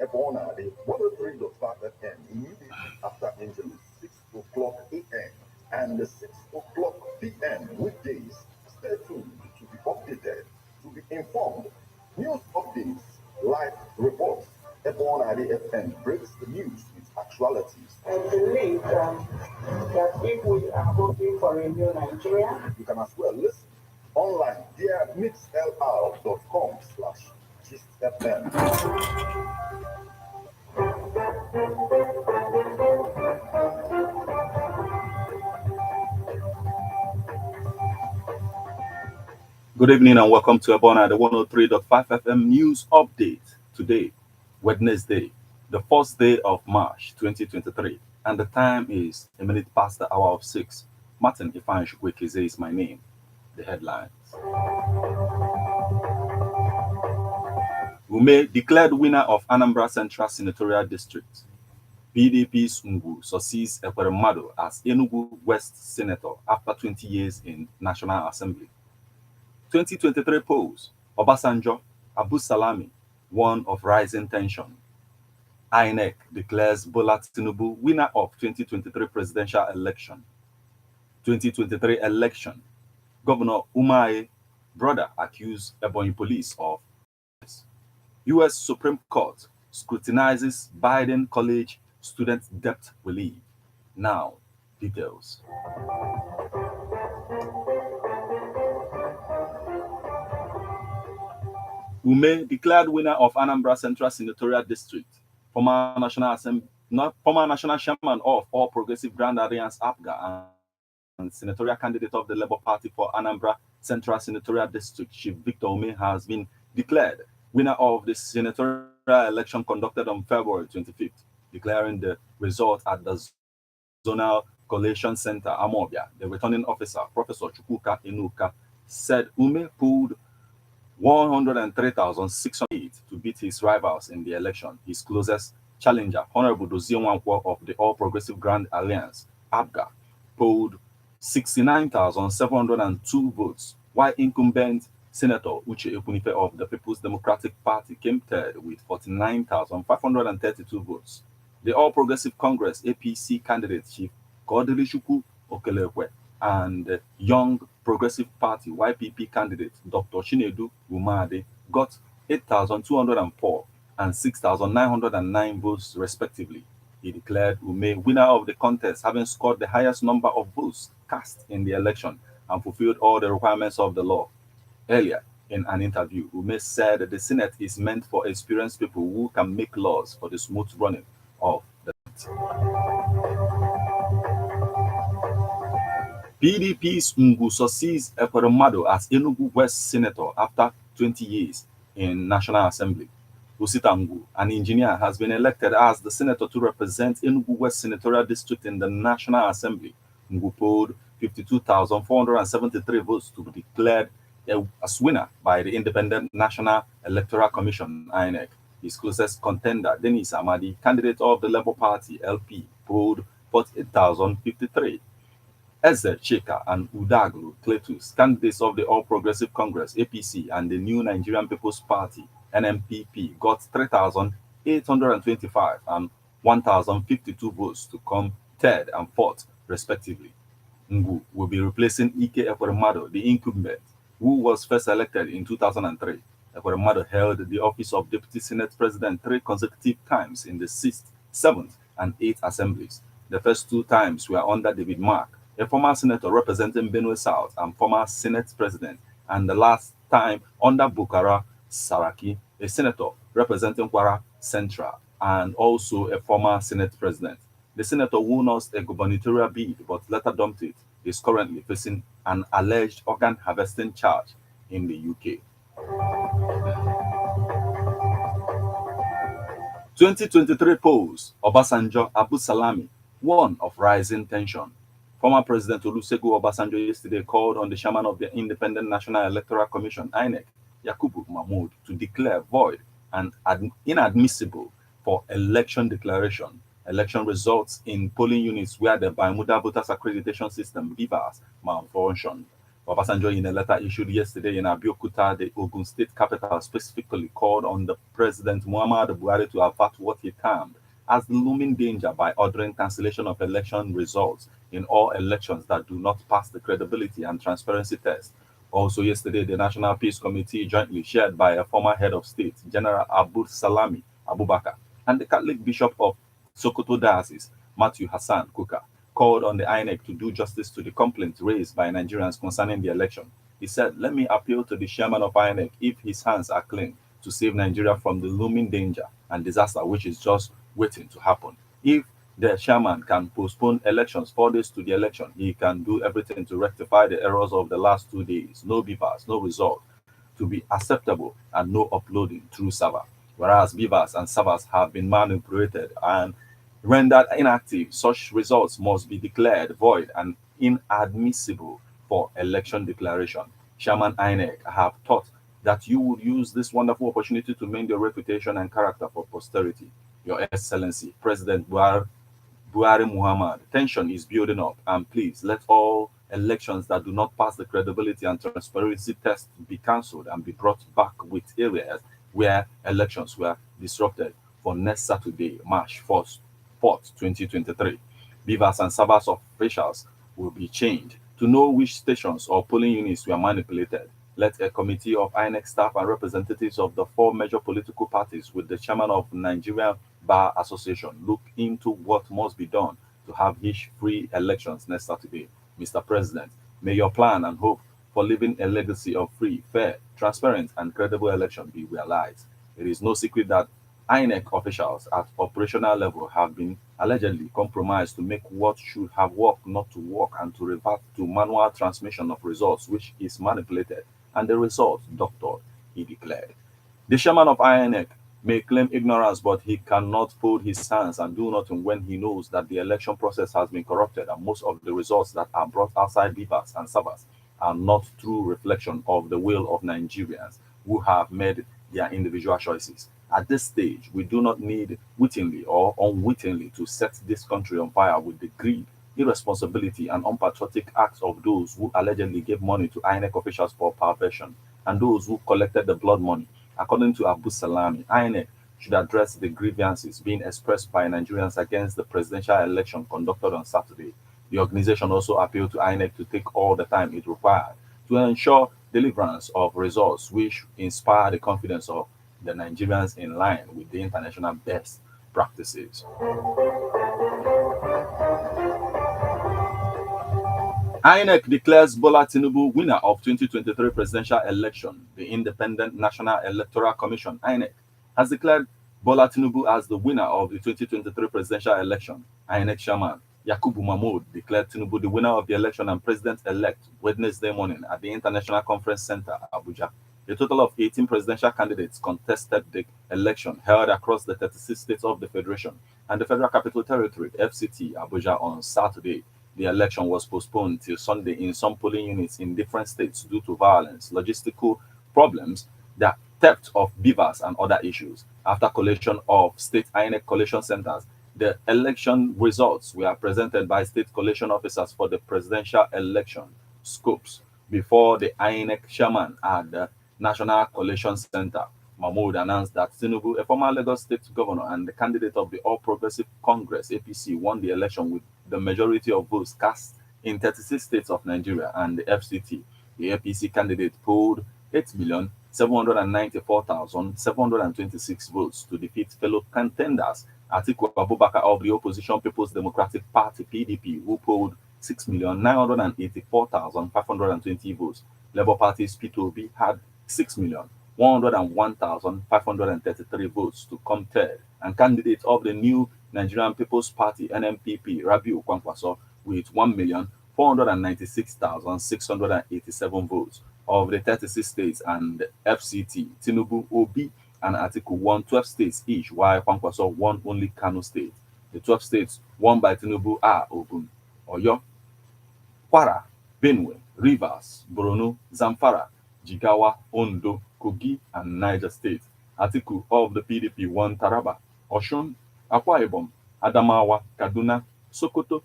Ebona, the 103.5 FM, immediately after Angel 6 o'clock a.m. and 6 o'clock p.m. weekdays. Stay tuned to be updated, to be informed. News updates, live reports. Ebona, the FM breaks the news with actualities. I believe that if we are hoping for a new Nigeria, you can as well listen online via mixlr.com/gistfm. Good evening and welcome to Ebona, the 103.5 FM news update. Today, Wednesday, the first day of March 2023, and the time is a minute past the hour of 6. Martin Ifan Shukwekize is my name. The headlines. Ume declared winner of Anambra Central Senatorial District. PDP's Ngwu succeeds Ekweremadu as Enugu West Senator after 20 years in National Assembly. 2023 polls, Obasanjo, Abu Salami, one of rising tension. INEC declares Bola Tinubu winner of 2023 presidential election. 2023 election, Governor Umahi brother accused Ebonyi police of U.S. Supreme Court scrutinizes Biden college student debt relief. Now, details. Ume declared winner of Anambra Central Senatorial District. Former National Chairman of All Progressive Grand Alliance (APGA) and senatorial candidate of the Labour Party for Anambra Central Senatorial District, Chief Victor Ume, has been declared winner of the senatorial election conducted on February 25th, declaring the result at the Zonal Collation Center, Amobia. The returning officer, Professor Chukwuka Inuka, said Ume pulled 103,608 to beat his rivals in the election. His closest challenger, Honorable Dozie Nwankwo of the All Progressive Grand Alliance, APGA, polled 69,702 votes, while incumbent Senator Uche Ekwunife of the People's Democratic Party came third with 49,532 votes. The All Progressive Congress APC candidate Chief Kodirichukwu Okelekwe and the Young Progressive Party YPP candidate Dr. Chinedu Umade got 8,204 and 6,909 votes respectively. He declared Ume winner of the contest, having scored the highest number of votes cast in the election and fulfilled all the requirements of the law. Earlier, in an interview, Ume said that the Senate is meant for experienced people who can make laws for the smooth running of the PDP's Ngwu succeeds Ekweremadu as Enugu West Senator after 20 years in National Assembly. Osita Ngwu, an engineer, has been elected as the senator to represent Enugu West Senatorial District in the National Assembly. Ngwu polled 52,473 votes to be declared as winner by the Independent National Electoral Commission, INEC. His closest contender, Dennis Amadi, candidate of the Labour Party, LP, polled 48,053. Eze Chika and Udaglu Cletus, candidates of the All Progressive Congress, APC, and the New Nigerian People's Party, NMPP, got 3,825 and 1,052 votes to come third and fourth, respectively. Ngwu will be replacing Ike Ekweremadu, the incumbent, who was first elected in 2003. Ekweremadu held the office of Deputy Senate President 3 consecutive times in the 6th, 7th, and 8th assemblies. The first 2 times were under David Mark, a former senator representing Benue South and former Senate President, and the last time under Bukara Saraki, a senator representing Kwara Central and also a former Senate President. The senator who lost a gubernatorial bid but later dumped it is currently facing an alleged organ harvesting charge in the UK. 2023 polls, Obasanjo, Abu Salami, one of rising tension. Former President Olusegun Obasanjo yesterday called on the chairman of the Independent National Electoral Commission, INEC, Yakubu Mahmoud, to declare void and inadmissible for election declaration, election results in polling units where the Bermuda Voters Accreditation System, BVAS, malfunctioned. Obasanjo, in a letter issued yesterday in Abeokuta, the Ogun State capital, specifically called on the President Muhammadu Buhari to avert what he termed as the looming danger by ordering cancellation of election results in all elections that do not pass the credibility and transparency test. Also, yesterday, the National Peace Committee, jointly chaired by a former head of state, General Abdul Salami Abubakar, and the Catholic Bishop of Sokoto Diocese, Matthew Hassan Kuka, called on the INEC to do justice to the complaints raised by Nigerians concerning the election. He said, "Let me appeal to the chairman of INEC if his hands are clean to save Nigeria from the looming danger and disaster which is just waiting to happen. If the chairman can postpone elections 4 days to the election, he can do everything to rectify the errors of the last 2 days. No beavers, no result to be acceptable, and no uploading through server. Whereas beavers and servers have been manipulated and rendered inactive, such results must be declared void and inadmissible for election declaration. Chairman INEC, I have thought that you would use this wonderful opportunity to mend your reputation and character for posterity. Your Excellency, President Buhari Muhammad, tension is building up, and please let all elections that do not pass the credibility and transparency test be cancelled and be brought back with areas where elections were disrupted for next Saturday, March 4th, 2023. Beavers and Sabas officials will be chained to know which stations or polling units were manipulated. Let a committee of INEC staff and representatives of the four major political parties with the chairman of Nigerian Bar Association look into what must be done to have hitch-free elections next Saturday. Mr. President, may your plan and hope for leaving a legacy of free, fair, transparent, and credible election be realized. It is no secret that INEC officials at operational level have been allegedly compromised to make what should have worked not to work and to revert to manual transmission of results which is manipulated and the result doctored, he declared. The chairman of INEC may claim ignorance, but he cannot fold his hands and do nothing when he knows that the election process has been corrupted and most of the results that are brought outside beavers and servers are not true reflection of the will of Nigerians who have made their individual choices. At this stage, we do not need wittingly or unwittingly to set this country on fire with the greed, irresponsibility, and unpatriotic acts of those who allegedly gave money to INEC officials for perversion and those who collected the blood money. According to Abu Salami, INEC should address the grievances being expressed by Nigerians against the presidential election conducted on Saturday. The organization also appealed to INEC to take all the time it required to ensure deliverance of results which inspire the confidence of the Nigerians in line with the international best practices. INEC declares Bola Tinubu winner of 2023 presidential election. The Independent National Electoral Commission, INEC, has declared Bola Tinubu as the winner of the 2023 presidential election. INEC chairman Yakubu Mahmoud declared Tinubu the winner of the election and president-elect Wednesday morning at the International Conference Center, Abuja. A total of 18 presidential candidates contested the election held across the 36 states of the Federation and the Federal Capital Territory, FCT, Abuja on Saturday. The election was postponed till Sunday in some polling units in different states due to violence, logistical problems, the theft of beavers, and other issues. After collation of state INEC collation centers, the election results were presented by state collation officers for the presidential election scopes before the INEC chairman at the National Collation Center. Mahmoud announced that Tinubu, a former Lagos State governor and the candidate of the All Progressive Congress (APC), won the election with the majority of votes cast in 36 states of Nigeria and the FCT. The APC candidate polled 8,794,726 votes to defeat fellow contenders Atiku Abubakar of the opposition People's Democratic Party (PDP), who polled 6,984,520 votes. Labour Party's Peter Obi had 6,101,533 votes to come third, and candidate of the new Nigerian People's Party (NNPP) Rabiu Kwankwaso with 1,496,687 votes. Of the 36 states and FCT, Tinubu, Obi, and Atiku won 12 states each, while Kwankwaso won only Kano State. The 12 states won by Tinubu are Ogun, Oyo, Kwara, Benue, Rivers, Borno, Zamfara, Jigawa, Ondo, Kogi, and Niger State. Atiku of the PDP won Taraba, Oshun, Akwa Ibom, Adamawa, Kaduna, Sokoto,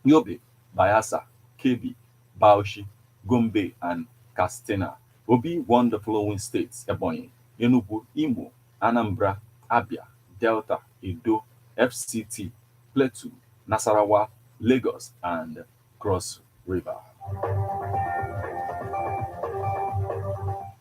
Yobe, Bayelsa, Kebbi, Bauchi, Gombe, and Katsina. Obi won the following states: Ebonyi, Enugu, Imo, Anambra, Abia, Delta, Edo, FCT, Plateau, Nasarawa, Lagos, and Cross River.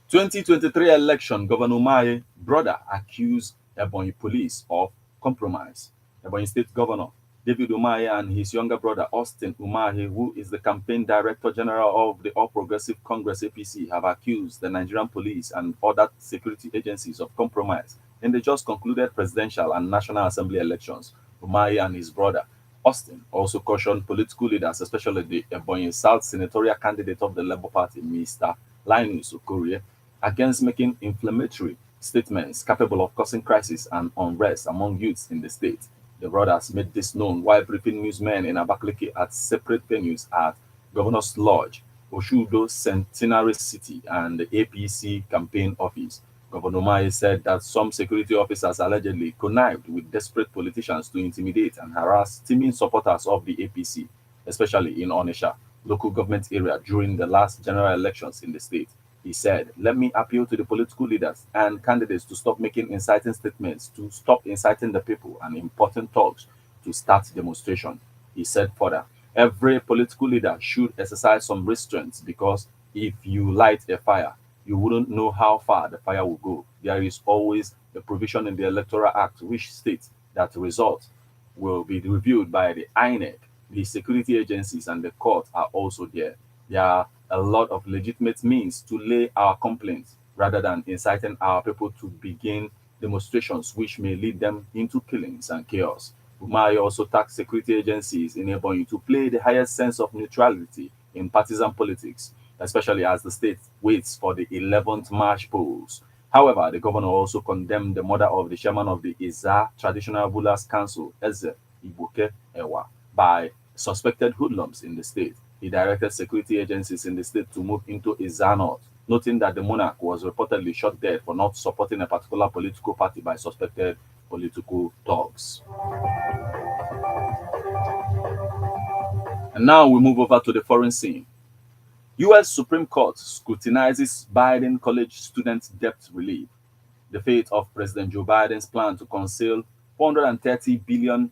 2023 election, Governor Umahi brother accused Ebonyi police of compromise. Ebonyi State Governor David Umahi and his younger brother Austin Umahi, who is the campaign director general of the All Progressive Congress APC, have accused the Nigerian police and other security agencies of compromise in the just concluded presidential and national assembly elections. Umahi and his brother Austin also cautioned political leaders, especially the Ebonyi South senatorial candidate of the Labour Party, Mr. Linus Okorie, against making inflammatory statements capable of causing crisis and unrest among youths in the state. The brothers made this known while briefing newsmen in Abakaliki at separate venues at Governor's Lodge, Oshudo Centenary City, and the APC campaign office. Governor Mai said that some security officers allegedly connived with desperate politicians to intimidate and harass teaming supporters of the APC, especially in Onisha, local government area during the last general elections in the state. He said, "Let me appeal to the political leaders and candidates to stop making inciting statements, to stop inciting the people and important talks, to start demonstration." He said further, "Every political leader should exercise some restraints because if you light a fire, you wouldn't know how far the fire will go. There is always a provision in the Electoral Act which states that the results will be reviewed by the INEC. The security agencies and the court are also there. There are a lot of legitimate means to lay our complaints rather than inciting our people to begin demonstrations which may lead them into killings and chaos." Umar also tasked security agencies in Ebonyi to play the highest sense of neutrality in partisan politics, especially as the state waits for the 11th March polls. However, the governor also condemned the murder of the chairman of the Iza Traditional Rulers Council, Eze Ibuke Ewa, by suspected hoodlums in the state. He directed security agencies in the state to move into Iza North, noting that the monarch was reportedly shot dead for not supporting a particular political party by suspected political thugs. And now we move over to the foreign scene. US Supreme Court scrutinizes Biden college student debt relief. The fate of President Joe Biden's plan to conceal $430 billion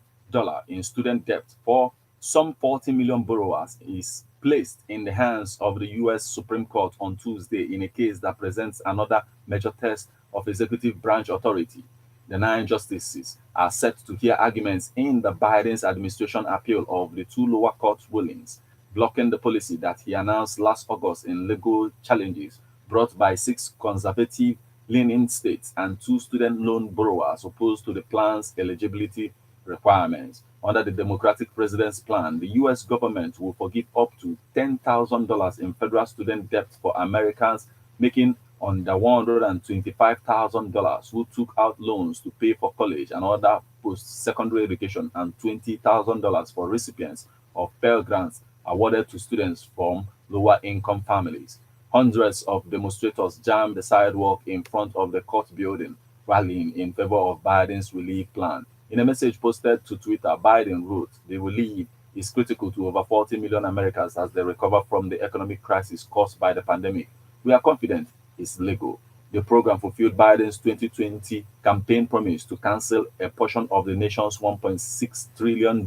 in student debt for some 40 million borrowers is placed in the hands of the US Supreme Court on Tuesday in a case that presents another major test of executive branch authority. The nine justices are set to hear arguments in the Biden's administration appeal of the two lower court rulings, blocking the policy that he announced last August in legal challenges brought by six conservative leaning states and two student loan borrowers opposed to the plan's eligibility requirements. Under the Democratic president's plan, the U.S. government will forgive up to $10,000 in federal student debt for Americans making under $125,000 who took out loans to pay for college and other post-secondary education, and $20,000 for recipients of Pell Grants awarded to students from lower-income families. Hundreds of demonstrators jammed the sidewalk in front of the court building, rallying in favor of Biden's relief plan. In a message posted to Twitter, Biden wrote, "The relief is critical to over 40 million Americans as they recover from the economic crisis caused by the pandemic. We are confident it's legal." The program fulfilled Biden's 2020 campaign promise to cancel a portion of the nation's $1.6 trillion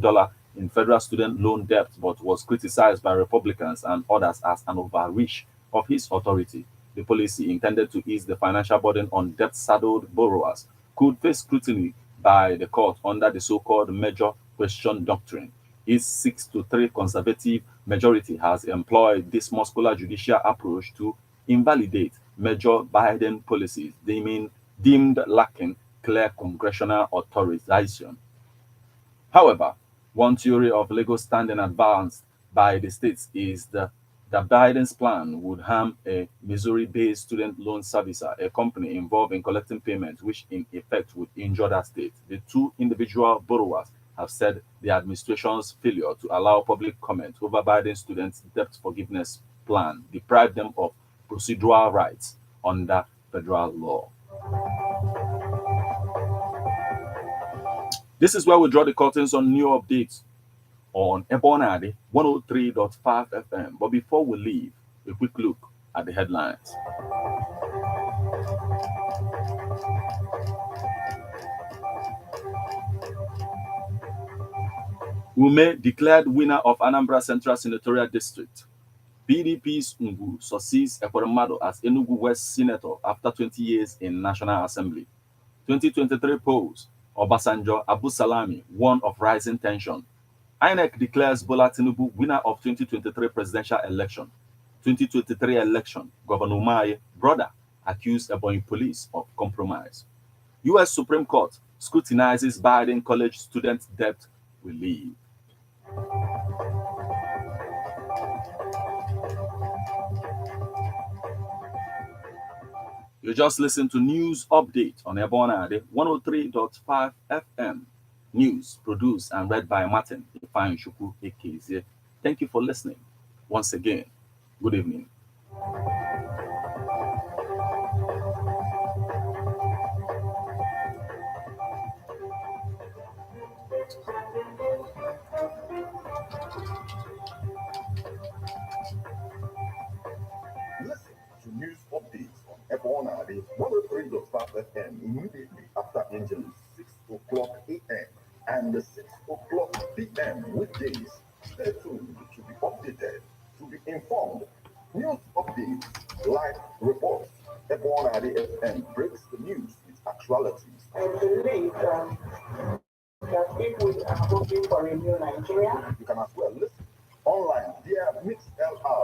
in federal student loan debt, but was criticized by Republicans and others as an overreach of his authority. The policy, intended to ease the financial burden on debt-saddled borrowers, could face scrutiny by the court under the so-called major question doctrine. Its 6-3 conservative majority has employed this muscular judicial approach to invalidate major Biden policies, deemed lacking clear congressional authorization. However, one theory of legal standing advanced by the states is that Biden's plan would harm a Missouri-based student loan servicer, a company involved in collecting payments, which in effect would injure that state. The two individual borrowers have said the administration's failure to allow public comment over Biden's student debt forgiveness plan deprived them of procedural rights under federal law. This is where we draw the curtains on new updates on Ebonadi 103.5 FM. But before we leave, a A quick look at the headlines. Ume declared winner of Anambra Central Senatorial District. PDP's Ngwu succeeds Ekweremadu as Enugu West Senator after 20 years in National Assembly. 2023 polls, Obasanjo Abu Salami, one of rising tension. INEC declares Bola Tinubu winner of 2023 presidential election. 2023 election, Governor Umahi, brother, accused Ebonyi police of compromise. US Supreme Court scrutinizes Biden college student debt relief. You just listened to News Update on Ebonade 103.5 FM. News produced and read by Martin Ifeanyi Ekeze. Thank you for listening. Once again, good evening. Listen to news updates on Ebonade 103.5 FM immediately after Angelus 6 o'clock a.m. and 6 o'clock p.m. weekdays. Stay tuned to be updated, to be informed. News updates, live reports. Ebonade FM breaks the news with actualities. I believe that people are hoping for a new Nigeria. You can as well listen online via Mix LR.